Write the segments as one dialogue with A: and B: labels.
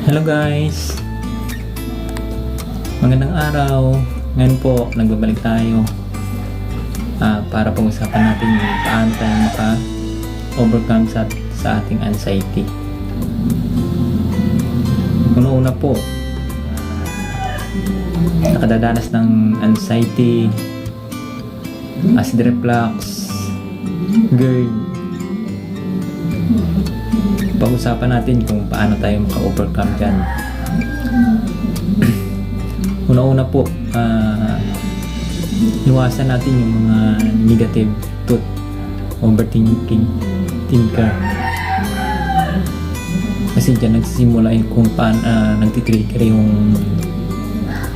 A: Hello guys! Magandang araw! Ngayon po, nagbabalik tayo para pag-usapan natin yung paano tayo maka-overcome sa ating anxiety. Una po, nakadadanas ng anxiety, acid reflux, GERD. Pag-usapan natin kung paano tayo maka-overcome dyan. Una po, iwasan natin yung mga negative thought, overthinking, thinker. Kasi dyan nagsisimula yung kung paano nagtitrigger yung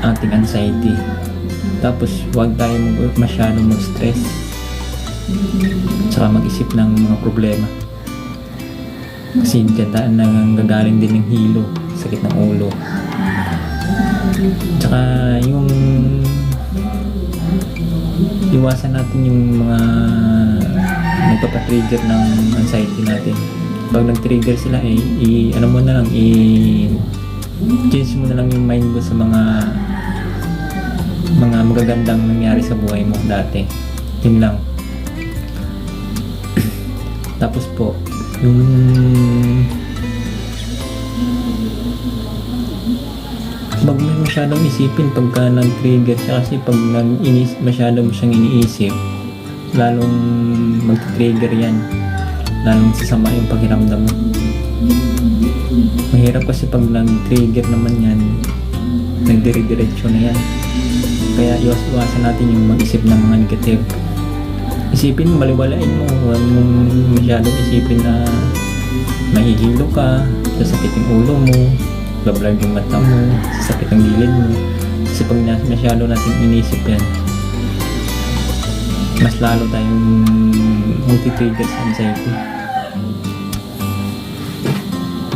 A: ating anxiety. Tapos huwag tayo masyadong mag-stress tsaka mag-isip ng mga problema. Kasi dyan nanggagaling din ng hilo, sakit ng ulo. Tsaka yung iwasan natin yung mga nagpapatrigger ng anxiety natin. Pag nag-trigger sila ano mo na lang, change mo na lang yung mind mo sa mga magagandang nangyari sa buhay mo dati. Yun lang. Tapos po, yung wag mo masyadong isipin pagka nag-trigger siya, kasi pag masyadong siyang iniisip, lalong mag-trigger yan, lalong sasama yung pakiramdam mo. Mahirap kasi pag nag-trigger naman yan, nagdire-diretso na yan. Kaya iwasan natin yung mag-isip ng mga negative. Isipin mo, baliwalain mo, huwag mong masyadong isipin na mahihilo ka, sasakit yung ulo mo, bablag yung mata mo, sasakit ang gilid mo. Kasi pag masyado natin inisip yan, mas lalo tayong multi-trigger sa anxiety.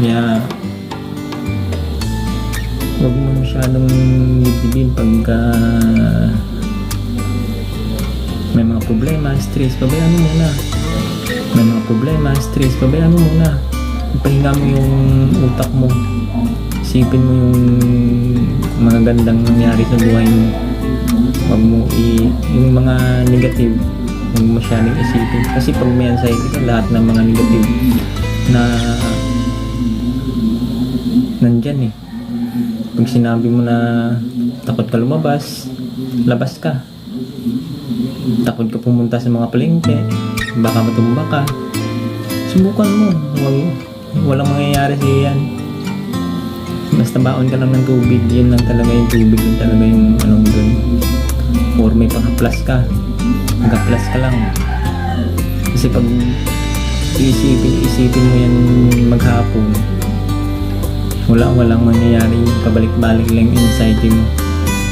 A: Kaya huwag mo masyadong dibdibin pagka may mga problema, stress, pabayaan mo muna. May mga problema, stress, pabayaan mo muna. Ipahinga mo yung utak mo. Isipin mo yung mga gandang nangyari sa buhay mo. Huwag mo yung mga negative, huwag mo masyadong isipin. Kasi pag may anxiety ka, lahat ng mga negative na nandyan Pag sinabi mo na takot ka lumabas, labas ka. Takot ka pumunta sa mga palengke, baka matumba ka. Subukan mo. Walang mangyayari sa yan. Basta baon ka lang ng tubig, yun lang talaga yung tubig, yun talaga yung ano mo dun. Or may pang-plus ka, mag-plus ka lang. Kasi pag isipin mo yan maghapon, walang mangyayari, pabalik-balik lang yung anxiety mo.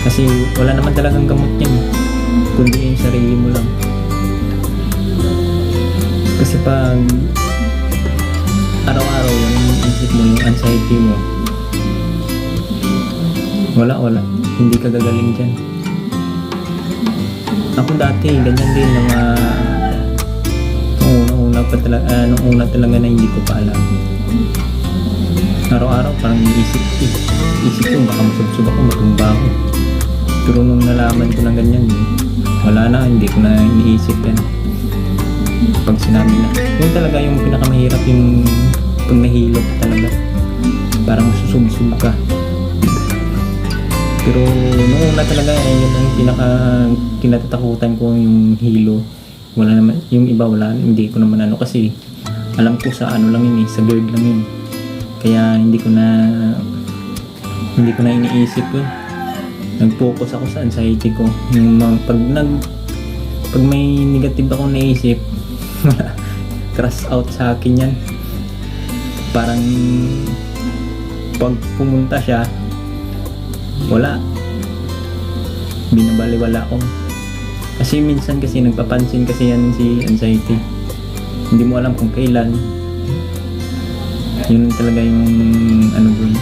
A: Kasi wala naman talagang gamot yan, kundi yung sarili mo lang. Kasi pag araw-araw yung isip mo, yung anxiety mo, wala, hindi ka gagaling dyan. Ako dati, ganyan din nung una talaga na hindi ko pa alam. Araw-araw parang isip ko, baka masubsob ako, matumba ako. Pero nung nalaman ko na ganyan, wala na, hindi ko na iniisip yan. Pag sinabi na, yun talaga yung pinakamahirap, yung pag nahilo ka talaga, parang masusubsob ka. Pero noong una talaga, yun ang kinatatakutan ko, yung hilo. Wala naman, yung iba wala, hindi ko naman kasi alam ko sa ano lang yun sa GERD lang yun. Kaya hindi ko na iniisip yun. Nag-focus ako sa anxiety ko. Yung pag may negative akong naisip, crash out sa akin yan. Parang pag pumunta siya, wala, binabaliwala ko. Kasi minsan kasi nagpapansin kasi yan si anxiety, hindi mo alam kung kailan. Yun talaga yung ano doon.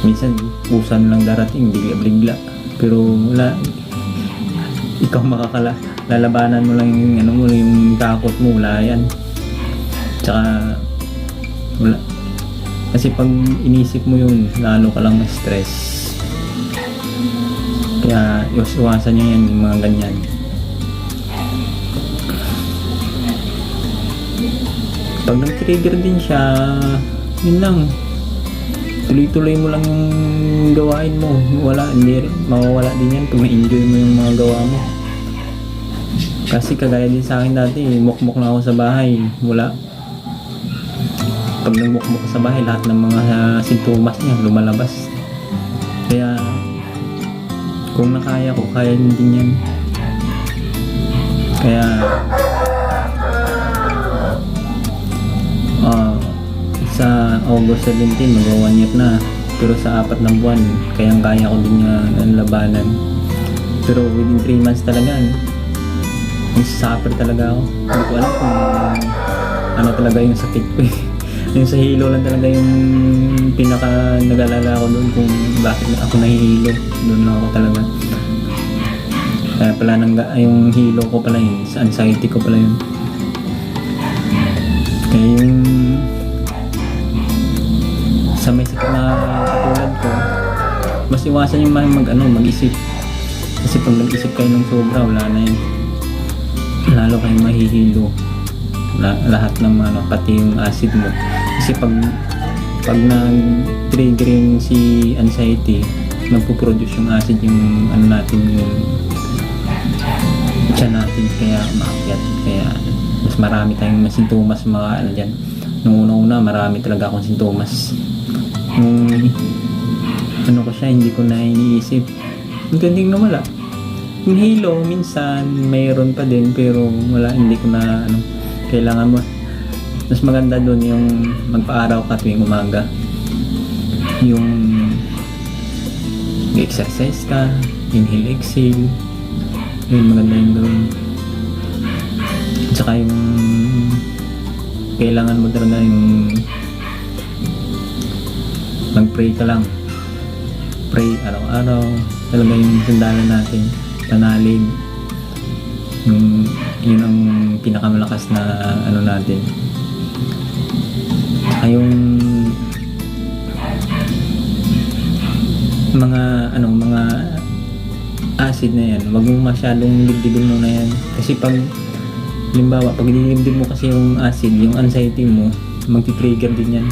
A: Minsan pusan lang darating, bigla pero wala, ikaw lalabanan mo lang yung yung takot mo, wala yan. Tsaka wala, Kasi pag inisip mo yun, lalo ka lang ma-stress. Kaya iwasan nyo yan, yung mga ganyan. Pag nag-trigger din siya, yun lang. Tuloy-tuloy mo lang yung gawain mo. Hindi, mawawala din yan pag na-enjoy mo yung mga gawa mo. Kasi kagaya din sa akin dati, mukmuk na ako sa bahay. Wala. Pag nagmukmuk sa bahay, lahat ng mga sintomas niya lumalabas. Kaya, kung nakaya ko, kaya din yan. Kaya, sa August 17, mag-1 year na. Pero sa 4 na buwan, kaya ko din ang labanan. Pero within 3 months talaga, suffer talaga ako. Hindi ko alam kung ano talaga yung sakit ko eh. Yung sa hilo lang talaga yung pinaka nag-alala ko doon kung bakit ako nahihilo. Doon lang ako talaga. Kaya pala yung hilo ko pala yun, sa anxiety ko pala yun. Kaya yung sa may sakit na katulad ko, mas iwasan yung mag-isip. Kasi pag nag-isip kayo ng sobra, wala na yun. Lalo kayong mahihilo. Lahat ng pati yung acid mo. Kasi pag nag-triggering si anxiety, magpo-produce yung acid yung natin, yung tiyan natin, kaya umaakyat. Kaya mas marami tayong sintomas mga dyan. Nung una marami talaga akong sintomas. Ko siya, hindi ko na iniisip. Hindi na wala. Yung hilo, minsan mayroon pa din, pero wala, hindi ko na kailangan mo. Mas maganda doon yung magpa-araw ka tuwing umaga. Yung exercise ka, inhale, exhale. Yun, maganda yung gawin. At saka yung kailangan mo talaga yung mag-pray ka lang. Pray araw-araw. Talaga yung sandalan natin. Panalin. Yun ang pinakamalakas na natin. Ay yung mga acid na yan, wag mo masyadong dibdibin mo na yan. Kasi pag halimbawa, pag dinibdib mo kasi yung acid, yung anxiety mo, magti-trigger din yan.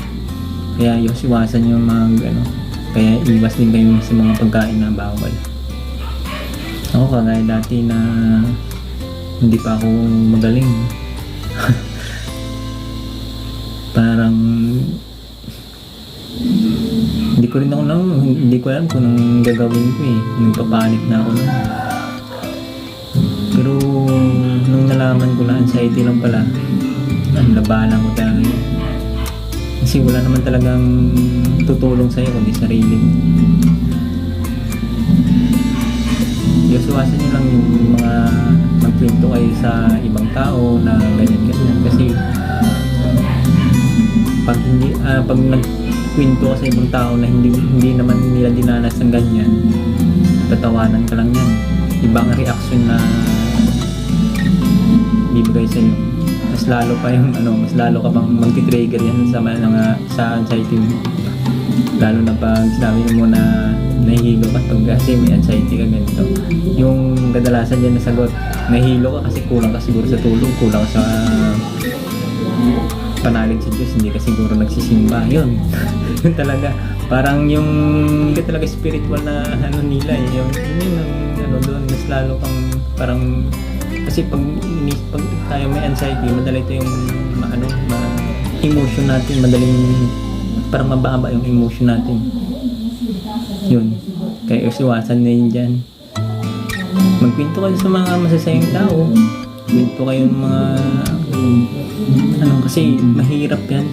A: Kaya iwasan yung kaya iwas din kayo sa mga pagkain na bawal. Ako kagaya dati na hindi pa ako magaling. Parang hindi ko alam kung anong gagawin ko eh. Nagpapanik na ako nun. Pero nung nalaman ko na anxiety lang pala, labanan ko talaga. Kasi wala naman talagang tutulong sa'yo kundi sarili mo. Iwasan nyo lang yung mga magkwento kayo sa ibang tao na ganyan. Kasi pag nagkwento ka sa ibang tao na hindi naman nila dinanas ng ganyan, tatawanan ka lang yan. Ibang reaction na bibigay sa'yo. Mas lalo ka pang magti-trigger yan sa anxiety mo. Lalo na pag sinabi mo na nahihilo ka kasi may anxiety ka ganito. Yung kadalasan dyan na sagot, nahihilo ka kasi kulang ka siguro sa tulog, kulang sa panalig sa Diyos, hindi ka siguro nagsisimba. Yun. Yun talaga. Parang yung talaga spiritual na nila eh. Yun doon, mas lalo kang parang kasi pag tayo may anxiety, madali ito yung emotion natin, madaling parang mababa yung emotion natin. Yun. Kaya iwasan na yun dyan. Magkwento kayo sa mga masasayang tao. Kwento kayo ng mga kasi mahirap yan.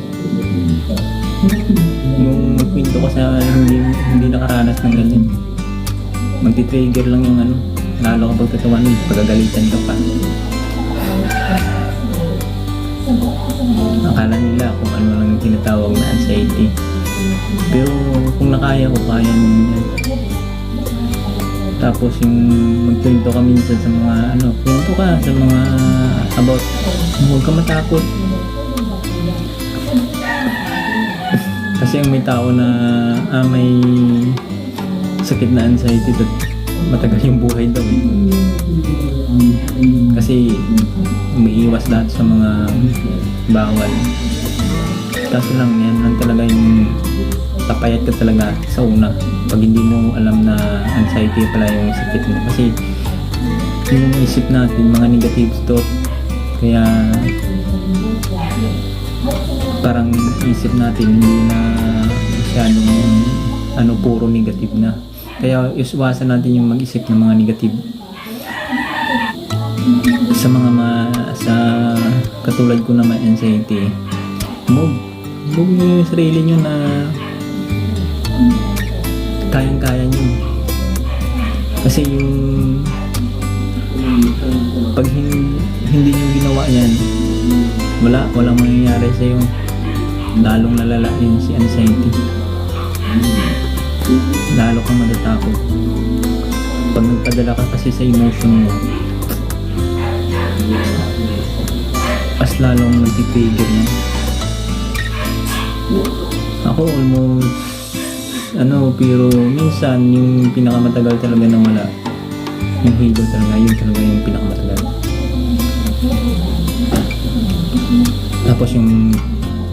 A: Yung magkwento ko sa hindi nakaranas ng ganyan. Magti-trigger lang yung lalo kapag katawan, pagagalitan ka pa. Akala nila kung ano lang yung tinatawag na anxiety. Pero kung nakaya ko, kaya nyo yan. Tapos yung magkwento ka minsan sa mga kwento ka sa mga about, huwag ka matakot. Kasi Kasi yung may tao na may sakit na anxiety at matagal yung buhay daw eh. Kasi umiiwas lahat sa mga bawal. Kaso lang yan lang talaga yung papayat ka talaga sa una pag hindi mo alam na anxiety pala yung sakit mo. Kasi yung isip natin mga negative thought, kaya parang isip natin hindi na masyadong puro negative na. Kaya iwasan natin yung mag-isip ng mga negative sa sa katulad ko na may anxiety. Move nyo yung sarili nyo na kayang-kaya nyo. Kasi yung pag hindi nyo ginawa yan, walang mangyayari sa'yo. Lalong lalala yun si anxiety. Lalo kang matatakot. Pag nagpadala ka kasi sa emotion mo, mas lalong nagtitrigger yan. Ako almost pero minsan yung pinakamatagal talaga na wala, yung hilo talaga, yun talaga yung pinakamatagal. Tapos yung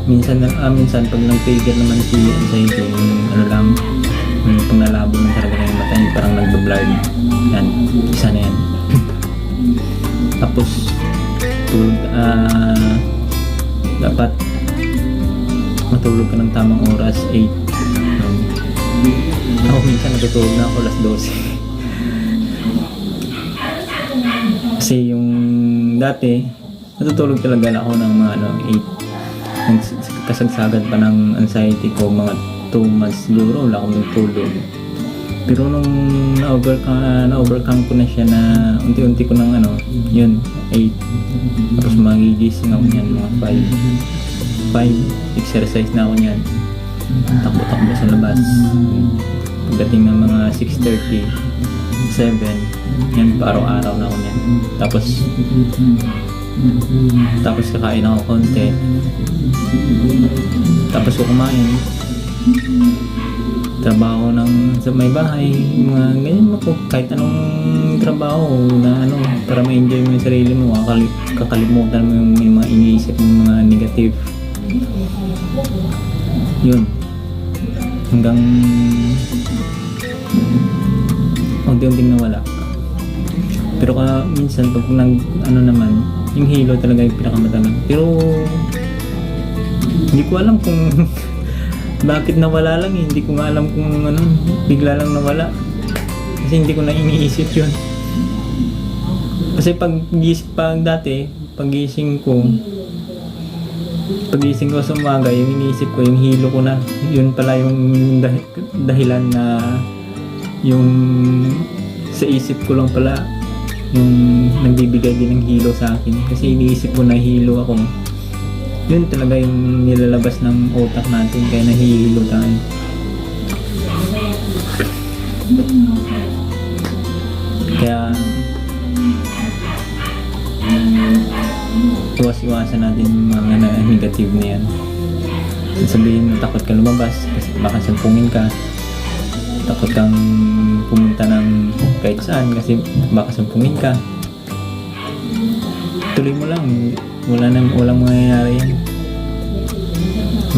A: minsan pag nag-trigger naman si anxiety, yung pag nalabo na talaga yung mata, yung parang nagbablurred yan, isa na yan. Tapos tulog, dapat matulog ka ng tamang oras, 8. Ako minsan natutulog na ako alas 12. Kasi yung dati natutulog talaga ako ng mga 8. Kasagsagan pa ng anxiety ko, mga 2 months siguro wala akong nagtulog. Pero nung na-overcome ko na siya, na unti-unti ko ng 8. Tapos magigising ako niyan mga 5 exercise na ako niyan, takbo-takbo sa labas. Pagdating ng mga 6:30, 7, yan araw-araw na ako niyan. Tapos kakain ako konti, tapos ko kumain, trabaho sa may bahay, mga ganyan ako, kahit anong trabaho na para ma-enjoy mo yung sarili mo, kakalimutan mo yung mga iniisip mo, mga negative. Yun, hanggang unti-unting nawala. Pero minsan pag naman, yung hilo talaga yung pinakamatagal. Pero hindi ko alam kung bakit nawala lang eh. Hindi ko nga alam kung bigla lang nawala. Kasi hindi ko na iniisip yun. Kasi pagising ko sa umaga, yung iniisip ko, yung hilo ko na, yun pala yung dahilan na yung sa isip ko lang pala yung nagbibigay din ng hilo sa akin. Kasi iniisip ko na hilo ako, yun talaga yung nilalabas ng utak natin, kaya nahihilo tayo. Kaya iwasan natin yung mga negative na yan. Sabihin mo takot ka lumabas kasi baka sampungin ka, takot kang pumunta ng kahit saan kasi baka sampungin ka. Tuloy mo lang, walang mangyayari yan.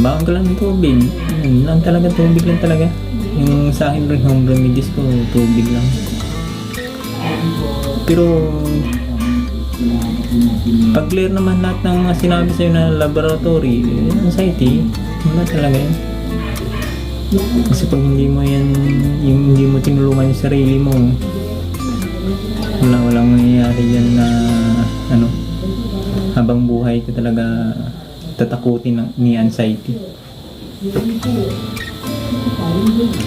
A: Baon ka lang ng tubig, yan lang talaga, tubig lang talaga. Yung sa akin rin home remedies ko, tubig lang. Pero pag clear naman lahat ng mga sinabi sa'yo na laboratory, anxiety, wala talaga yan. Kasi pag hindi mo tinulungan yung sarili mo, walang mangyayari yan na habang buhay ka talaga tatakutin ni anxiety.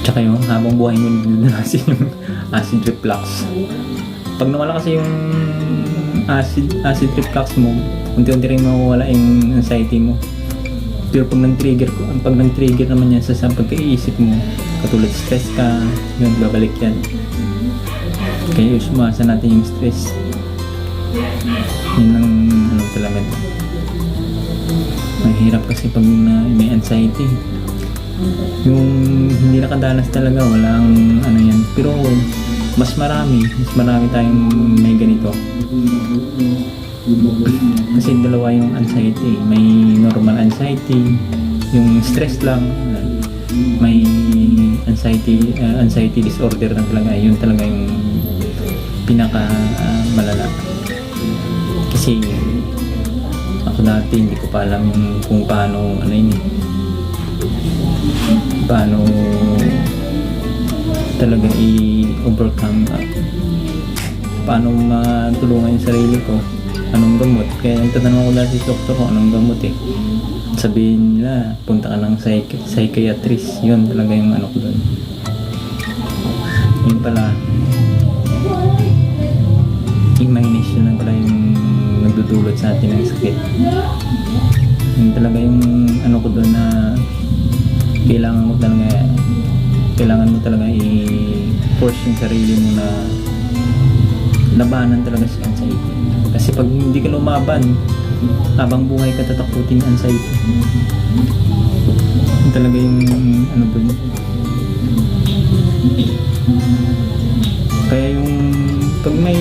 A: Tsaka yung habang buhay mo nilalasin yung acid reflux. Pag nawala kasi yung acid reflux mo, unti-unti rin mawawala yung anxiety mo. Pero pag nag-trigger naman yan sa pagkaisip mo, katulad stress ka, yun, babalik yan. Kaya usumasan natin yung stress. Yun ang talaga. Mahirap kasi pag may anxiety. Yung hindi nakadanas talaga, walang ano yan. Pero mas marami tayong may ganito. Kasi dalawa yung anxiety. May normal anxiety, yung stress lang. May anxiety disorder na talaga. Yun talaga yung pinaka malala. Kasi ako dati hindi ko pa alam kung paano ano yun, paano talaga i-overcome, paano matulungan yung sarili ko, anong gamot. Kaya yung tatanong ko dati sa doktor ko anong gamot sabihin nila punta ka ng psychiatrist. Yun talaga yung ano ko doon. Yun pala, imagination lang pala yung nagdudulot sa atin ng sakit. Yun talaga yung ano ko doon, na kailangan mo talaga i-force yung sarili mo na labanan talaga si anxiety. Kasi pag hindi ka lumaban, habang buhay ka tatakutin ng anxiety. Yun talaga yung ano doon. Kaya yung pag may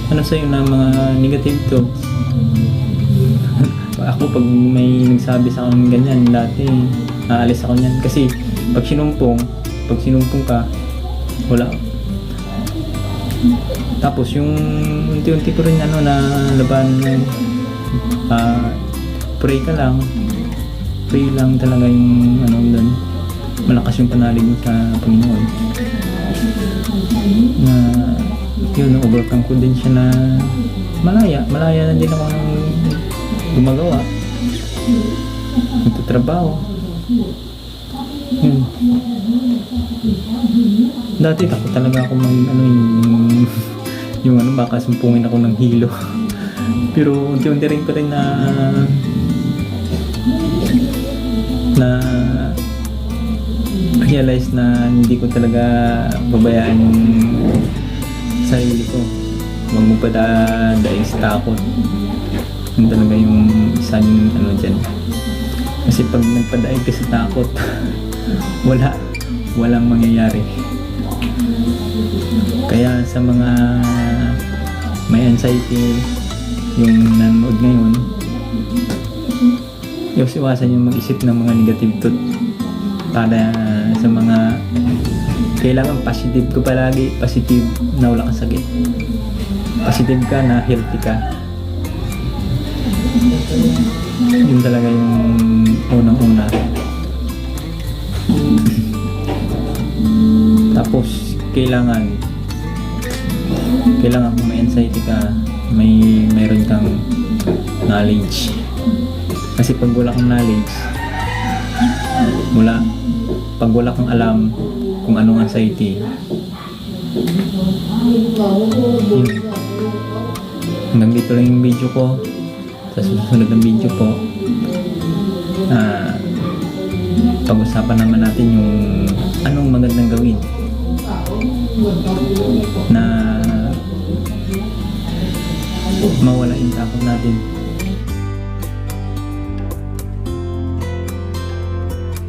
A: ano sa'yo na mga negative thoughts, ako pag may nagsabi sa akin ganyan dati, aalis ako niyan. Kasi pag sinumpong ka, wala. Tapos yung unti-unti ko rin ano na laban, pray lang talaga yung ano doon. Malakas yung panalig mo sa Panginoon. Na yun, overcome ko din siya na malaya na din ako ng gumagawa, nagtatrabaho. Yun. Dati takot talaga ako yung ano, baka sumpungin ako ng hilo. Pero unti-unti rin ko rin na realize na hindi ko talaga babayaan yung sarili ko. Huwag mo pa dahil sa takot. Yun talaga yung isang ano dyan. Kasi pag nagpadaig ka sa takot, walang mangyayari. Kaya sa mga may anxiety, yung nanonood ngayon, iwasan yung mag-isip ng mga negative thought. Para sa mga kailangan positive ko palagi, positive na wala kang sakit, positive ka na healthy ka. Yun talaga yung unang-una. Tapos kailangan kung may anxiety ka, mayroon kang knowledge. Kasi pag wala kang knowledge, pag wala kang alam kung anong anxiety, yun. Hanggang dito lang yung video ko. Sa susunod ng video po, pag-usapan naman natin yung anong magandang gawin na mawala yung takot natin.